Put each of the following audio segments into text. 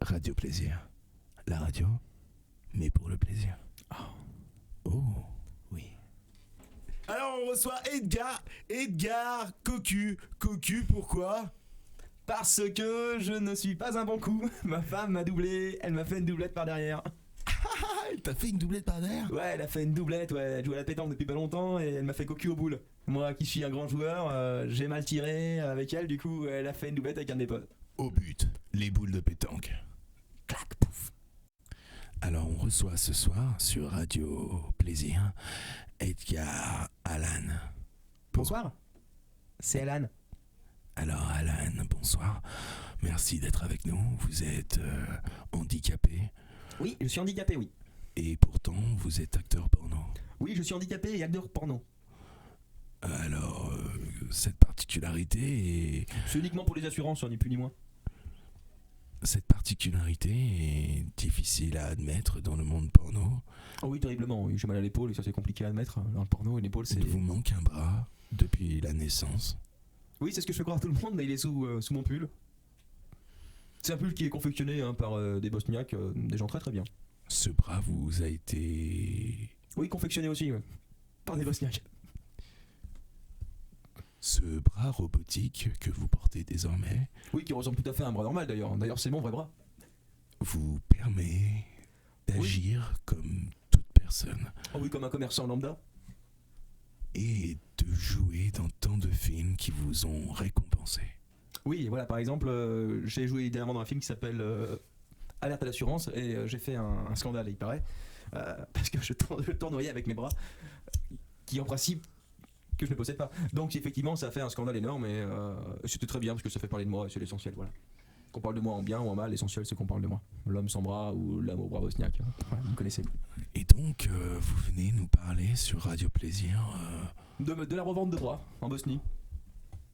Radio Plaisir. La radio, mais pour le plaisir. Oh, oui. Alors on reçoit Edgar Cocu. Cocu, pourquoi ? Parce que je ne suis pas un bon coup. Ma femme m'a doublé, elle m'a fait une doublette par derrière. Ah, elle t'a fait une doublette par derrière ? Ouais, elle a fait une doublette, ouais, elle joue à la pétanque depuis pas longtemps et elle m'a fait cocu aux boules. Moi qui suis un grand joueur, j'ai mal tiré avec elle, du coup elle a fait une doublette avec un de mes potes. Au but, les boules de pétanque. Clac, pouf. Alors on reçoit ce soir sur Radio Plaisir Edgar Allan. Bonsoir, c'est Alan. Alors Alan, bonsoir. Merci d'être avec nous. Vous êtes handicapé Oui, je suis handicapé, oui. et pourtant vous êtes acteur porno. Oui, je suis handicapé et acteur porno. Alors cette particularité C'est uniquement pour les assurances, ni plus ni moins. est difficile à admettre dans le monde porno. Oh oui, terriblement, oui, j'ai mal à l'épaule et ça c'est compliqué à admettre. Dans le porno, et l'épaule c'est... Il vous manque un bras depuis la naissance. Oui, c'est ce que je fais croire à tout le monde, mais il est sous mon pull. C'est un pull qui est confectionné par des Bosniaques, des gens très très bien. Ce bras vous a été... Oui, confectionné aussi, ouais, par des Bosniaques. Ce bras robotique que vous portez désormais Oui, qui ressemble tout à fait à un bras normal d'ailleurs. D'ailleurs, c'est mon vrai bras. vous permet d'agir comme toute personne Oh oui, comme un commerçant lambda. et de jouer dans tant de films qui vous ont récompensé. Oui, voilà, par exemple, j'ai joué dernièrement dans un film qui s'appelle Alerte à l'assurance et j'ai fait un scandale, il paraît, parce que je tournoyais avec mes bras, qui en principe que je ne possède pas. Donc effectivement, ça a fait un scandale énorme et c'était très bien parce que ça fait parler de moi et c'est l'essentiel, voilà. Qu'on parle de moi en bien ou en mal, l'essentiel c'est qu'on parle de moi. L'homme sans bras ou l'homme au bras bosniaque, voilà, vous me connaissez. Et donc, vous venez nous parler sur Radio Plaisir De la revente de bras en Bosnie.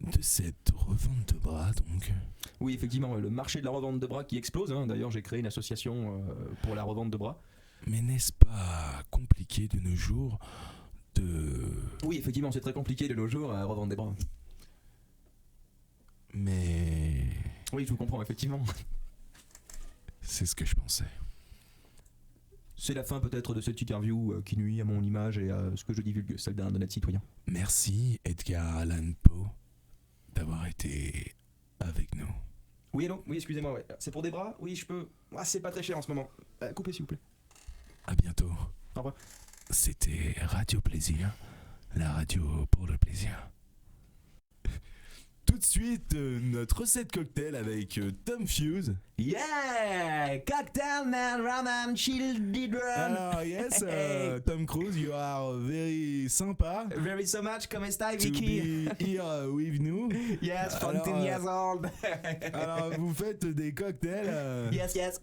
de cette revente de bras, donc. Oui, effectivement, le marché de la revente de bras qui explose, hein. D'ailleurs, j'ai créé une association pour la revente de bras. Mais n'est-ce pas compliqué de nos jours de... Oui, effectivement, c'est très compliqué de nos jours à revendre des bras. Mais... Oui, je vous comprends, effectivement. c'est ce que je pensais. C'est la fin peut-être de cette interview qui nuit à mon image et à ce que je divulgue, celle d'un honnête citoyen. Merci Edgar Allan Poe d'avoir été avec nous. Oui, allô ? Oui, excusez-moi, ouais. C'est pour des bras ? Oui, je peux. Ah, c'est pas très cher en ce moment. Coupez, s'il vous plaît. À bientôt. Au revoir. C'était Radio Plaisir, la radio pour le plaisir. Tout de suite, notre recette cocktail avec Tom Fuse. Yeah! Cocktail man, rum and children. Alors, yes, Tom Cruise, you are very sympa Very so much, comme stai, to Vicky? be here with nous. Yes, 14 Alors, years old. Alors, vous faites des cocktails, Yes, yes.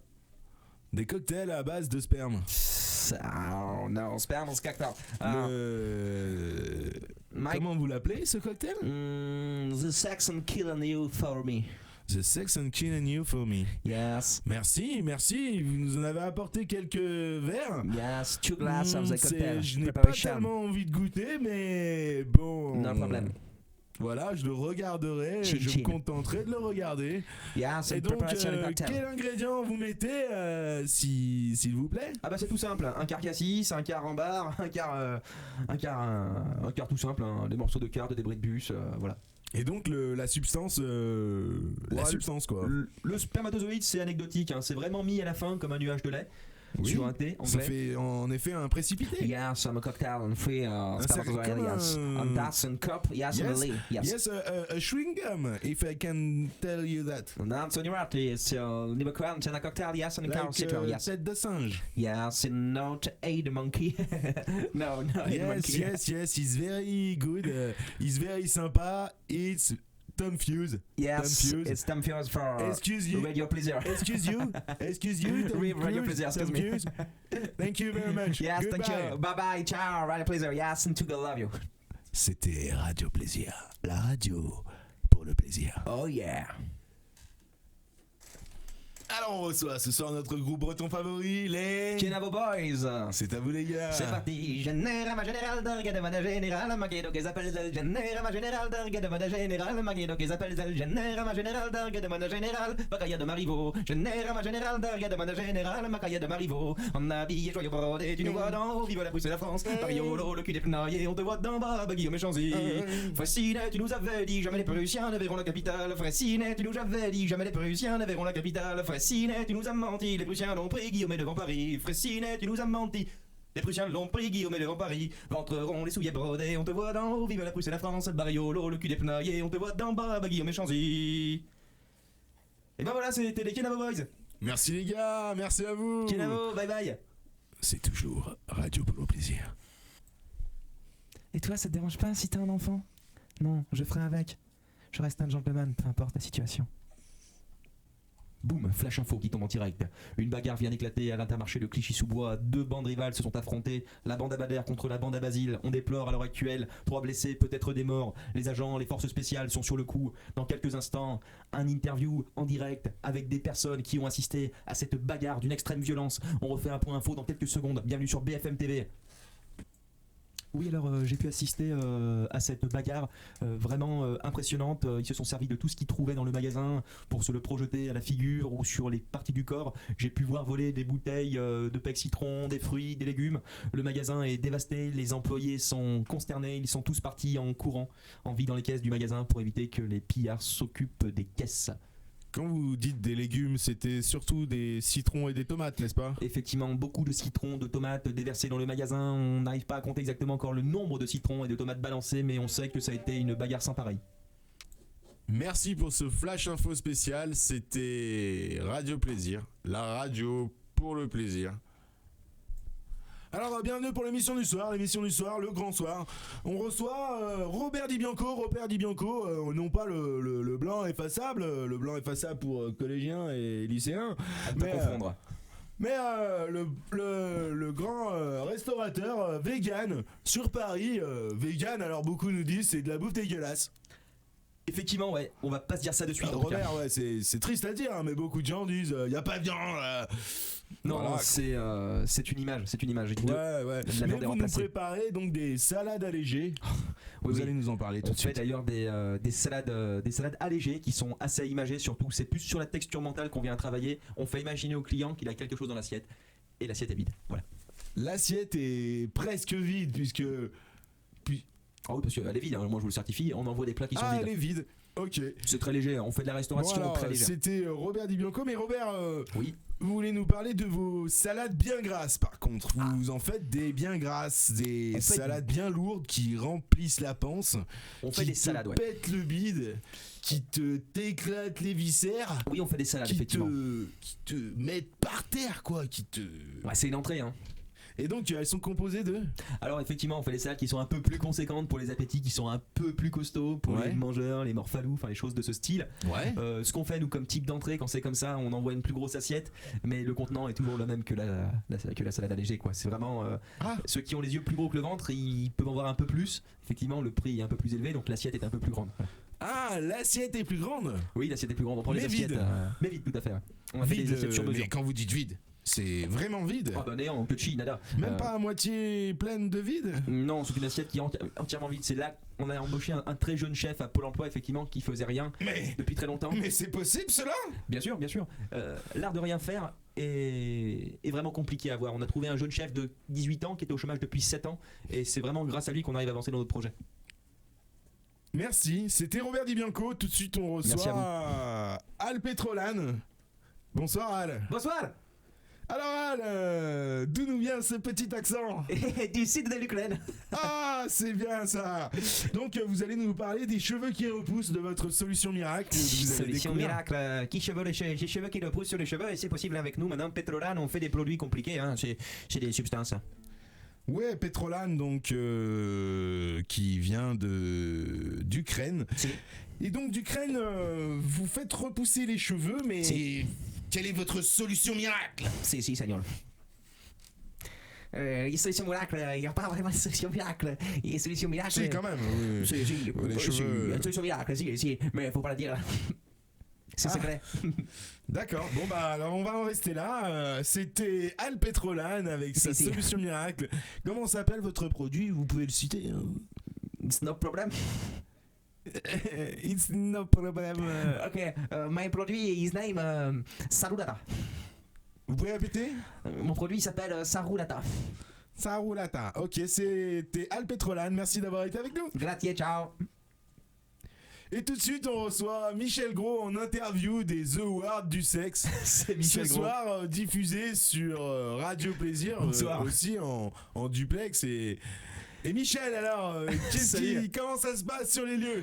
des cocktails à base de sperme. Oh no, sperme, c'est cocktail. Mike. Comment vous l'appelez, ce cocktail? The sex and killing you for me. The Sex and Killing You for Me. Yes. Merci, merci. Vous nous en avez apporté quelques verres. Yes, 2 glasses of the cocktail. Je n'ai pas Preparation. tellement envie de goûter, mais bon. No problem. Voilà, je le regarderai, Chin, je chin. me contenterai de le regarder. Yes, Et and donc, preparation of cocktail. quel ingrédient vous mettez, s'il vous plaît? Ah bah c'est tout simple, un quart cassis, un quart rambar, un quart tout simple, des morceaux de carte, des bris de bus, voilà. Et donc la substance, la Ouais, substance quoi. Le spermatozoïde c'est anecdotique, hein, c'est vraiment mis à la fin comme un nuage de lait Oui, sur un thé ça anglais. fait en effet un précipité. Yes, I'm a cocktail and free c'est spermatozoid, comme yes. un- And that's and cup, yes, and a lid, yes. Yes, a chewing gum, if I can tell you that. And that's on your right, it's liver crown, and a cocktail, yes, and a cow citrus, yes. Tête de singe. Yes, and not a the monkey. no, a the Yes, monkey. yes, he's very good. He's very sympa. It's Tom Fuse. Yes, Tom Fuse. it's Tom Fuse for Excuse you. Radio Pleasure. Excuse you. Tom Oui, Radio Fuse, Plaisir, Tom excuse me. Fuse. Thank you very much. Yes, Goodbye. thank you. Bye bye, ciao, Radio Pleasure. Yes, and to go love you. C'était Radio Plaisir, la radio pour le plaisir. Oh yeah. Alors Alors on reçoit ce soir notre groupe breton favori, les Kenavo Boys. C'est à vous les gars. C'est parti. Général, ma général, d'argade, général, maguedo qu'ils appellent elle. Général, ma général, d'argade, général, maguedo qu'ils appellent elle. Général, ma général, d'argade, général, bacaya de Marivaux. Général, ma général, d'argade, général, macaille de Marivaux. En habillé, joyeux brodé, tu nous vois d'en haut, vive la Prusse et la France. Pariolo, le cul des pnaillés, on te voit d'en bas, Guillaume et Chanzy. Fressine, tu nous avais dit, jamais les Prussiens ne verront la capitale. Fressine, tu nous avais dit, jamais les Prussiens ne verront la capitale. Fressine, tu nous as menti, les Prussiens l'ont pris, Guillaume est devant Paris. Fressine, tu nous as menti. Les Prussiens l'ont pris, Guillaume est devant Paris. Ventreront les souliers brodés, on te voit d'en haut, vive la Prusse et la France. Bariolo, le cul des pnaillés, on te voit d'en bas, Guillaume et Chanzy. Et ben voilà, c'était les Kenavo Boys. Merci les gars, merci à vous. Kenavo, bye bye. C'est toujours Radio pour le plaisir. Et toi, ça te dérange pas si t'as un enfant? Non, je ferai avec. Je reste un gentleman, peu importe la situation. Boum, flash info qui tombe en direct. Une bagarre vient d'éclater à l'Intermarché de Clichy-sous-Bois. Deux bandes rivales se sont affrontées. La bande à Bader contre la bande à Basile. On déplore à l'heure actuelle 3 blessés, peut-être des morts. Les agents, les forces spéciales sont sur le coup. Dans quelques instants, un interview en direct avec des personnes qui ont assisté à cette bagarre d'une extrême violence. On refait un point info dans quelques secondes. Bienvenue sur BFM TV. Oui, alors j'ai pu assister à cette bagarre vraiment impressionnante. Ils se sont servis de tout ce qu'ils trouvaient dans le magasin pour se le projeter à la figure ou sur les parties du corps. J'ai pu voir voler des bouteilles de pec citron, des fruits, des légumes. Le magasin est dévasté, les employés sont consternés, ils sont tous partis en courant, en vie dans les caisses du magasin pour éviter que les pillards s'occupent des caisses. Quand vous dites des légumes, c'était surtout des citrons et des tomates, n'est-ce pas? Effectivement, beaucoup de citrons, de tomates déversés dans le magasin. On n'arrive pas à compter exactement encore le nombre de citrons et de tomates balancés, mais on sait que ça a été une bagarre sans pareil. Merci pour ce flash info spécial, c'était Radio Plaisir, la radio pour le plaisir. Alors bienvenue pour l'émission du soir, le grand soir. On reçoit Robert Di Bianco, non pas le blanc effaçable, pour collégiens et lycéens. À ne pas confondre. Mais le grand restaurateur vegan sur Paris, vegan, alors beaucoup nous disent c'est de la bouffe dégueulasse. Effectivement, ouais, on va pas se dire ça de suite. Robert, ouais, c'est triste à dire, hein, mais beaucoup de gens disent y a pas de viande. Non, voilà, c'est une image. Ouais. Mais vous nous préparez donc des salades allégées. Vous allez nous en parler tout de suite. On fait d'ailleurs des salades allégées qui sont assez imagées, surtout. C'est plus sur la texture mentale qu'on vient travailler. On fait imaginer au client qu'il a quelque chose dans l'assiette. Et l'assiette est vide. Voilà. L'assiette est presque vide, puisque. Ah oui, parce qu'elle est vide, hein. Moi je vous le certifie. On envoie des plats qui sont vides. Ah, elle est vide. Ok. C'est très léger. On fait de la restauration très légère. C'était Robert Di Bianco. Mais Robert. Oui. Vous voulez nous parler de vos salades bien grasses, par contre. Vous en faites des bien grasses, des salades bien lourdes qui remplissent la panse. On fait des salades, qui te pètent le bide, qui te t'éclatent les viscères. Oui, on fait des salades, effectivement. Qui te mettent par terre, quoi. Ouais, c'est une entrée, hein. Et donc elles sont composées de... Alors effectivement on fait des salades qui sont un peu plus conséquentes pour les appétits, qui sont un peu plus costauds pour les mangeurs, les morphalous, enfin les choses de ce style. Ouais. Ce qu'on fait nous comme type d'entrée, quand c'est comme ça, on envoie une plus grosse assiette, mais le contenant est toujours le même que la salade allégée, quoi. C'est vraiment ceux qui ont les yeux plus gros que le ventre, ils peuvent en voir un peu plus. Effectivement le prix est un peu plus élevé, donc l'assiette est un peu plus grande. Ah, l'assiette est plus grande? Oui, l'assiette est plus grande. On prend les assiettes mais vide, tout à fait. On a vide, fait des assiettes sur mesure. Mais quand vous dites vide, c'est vraiment vide? Ah bah néant, que chi, nada. Même pas à moitié pleine de vide? Non, c'est une assiette qui est entièrement vide. C'est là qu'on a embauché un très jeune chef à Pôle emploi, effectivement, qui faisait rien depuis très longtemps. Mais c'est possible cela? Bien sûr. L'art de rien faire est vraiment compliqué à voir. On a trouvé un jeune chef de 18 ans qui était au chômage depuis 7 ans, et c'est vraiment grâce à lui qu'on arrive à avancer dans notre projet. Merci, c'était Robert Di Bianco. Tout de suite on reçoit Al Petrolan. Bonsoir Al. Bonsoir. Alors Al, d'où nous vient ce petit accent? Du sud de l'Ukraine. Ah, c'est bien ça. Donc vous allez nous parler des cheveux qui repoussent, de votre solution miracle. Solution miracle, les cheveux qui repoussent sur les cheveux, et c'est possible avec nous. Maintenant, Petrolan, on fait des produits compliqués, hein. C'est des substances. Ouais, Petrolan, donc qui vient d'Ukraine. Et donc d'Ukraine, vous faites repousser les cheveux, mais quelle est votre solution miracle? Si, Seigneur. Solution miracle, il n'y a pas vraiment de solution miracle. Solution miracle. Si, quand même. Oui. Si, les cheveux. Solution miracle, si, mais il faut pas la dire. C'est secret. D'accord, bon bah alors on va en rester là. C'était Alpetrolan avec sa solution miracle. Comment s'appelle votre produit? Vous pouvez le citer. It's no problem. It's no problem. Ok, my produit, his name, Sarulata. Vous pouvez répéter? Mon produit s'appelle Sarulata. Sarulata. Ok, c'était Alpetrolan. Merci d'avoir été avec nous. Grazie, ciao. Et tout de suite, on reçoit Michel Gros en interview des The Awards du sexe. C'est Michel Ce Gros. soir, diffusé sur Radio Plaisir, aussi en duplex. Et Michel, alors, comment ça se passe sur les lieux?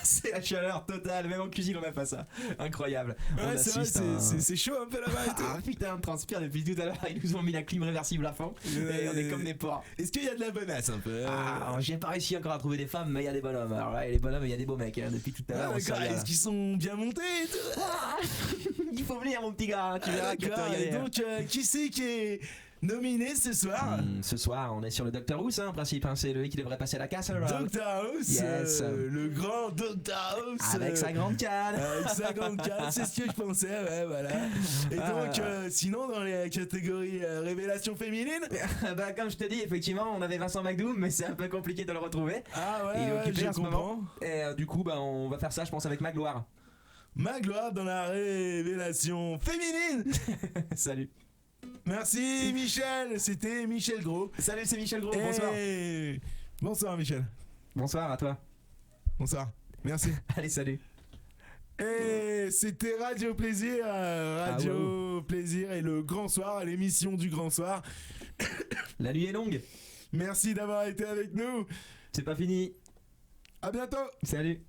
C'est la chaleur totale, même en cuisine on n'a pas ça. Incroyable. Ouais, c'est vrai, c'est chaud un peu là-bas et tout. Ah putain, on transpire depuis tout à l'heure, ils nous ont mis la clim réversible à fond. Et on est comme des porcs. Est-ce qu'il y a de la bonasse un peu? Ah, j'ai pas réussi encore à trouver des femmes, mais il y a des bonhommes. Alors là, les bonhommes, il y a des beaux mecs. Depuis tout à l'heure, on se regarde. Est-ce qu'ils sont bien montés et tout? Il faut venir, mon petit gars, tu verras que t'as Et donc, qui c'est qui est nominé ce soir? Ce soir, on est sur le Dr House, en principe. C'est lui qui devrait passer la casse. Dr House, Yes. Le grand Dr House. Avec sa grande canne. Avec sa grande canne, c'est ce que je pensais, ouais, voilà. Et donc, sinon, dans les catégories révélation féminine? Bah, comme je te dis, effectivement, on avait Vincent McDoom, mais c'est un peu compliqué de le retrouver. Ah ouais, il est occupé je en ce comprends. moment. Et du coup, bah, on va faire ça, je pense, avec Magloire. Magloire dans la révélation féminine. Salut. Merci Michel, c'était Michel Gros. Salut, c'est Michel Gros, bonsoir. Bonsoir Michel. Bonsoir à toi. Bonsoir, merci. Allez, salut. Et c'était Radio Plaisir, Plaisir et le Grand Soir, l'émission du Grand Soir. La nuit est longue. Merci d'avoir été avec nous. C'est pas fini. À bientôt. Salut.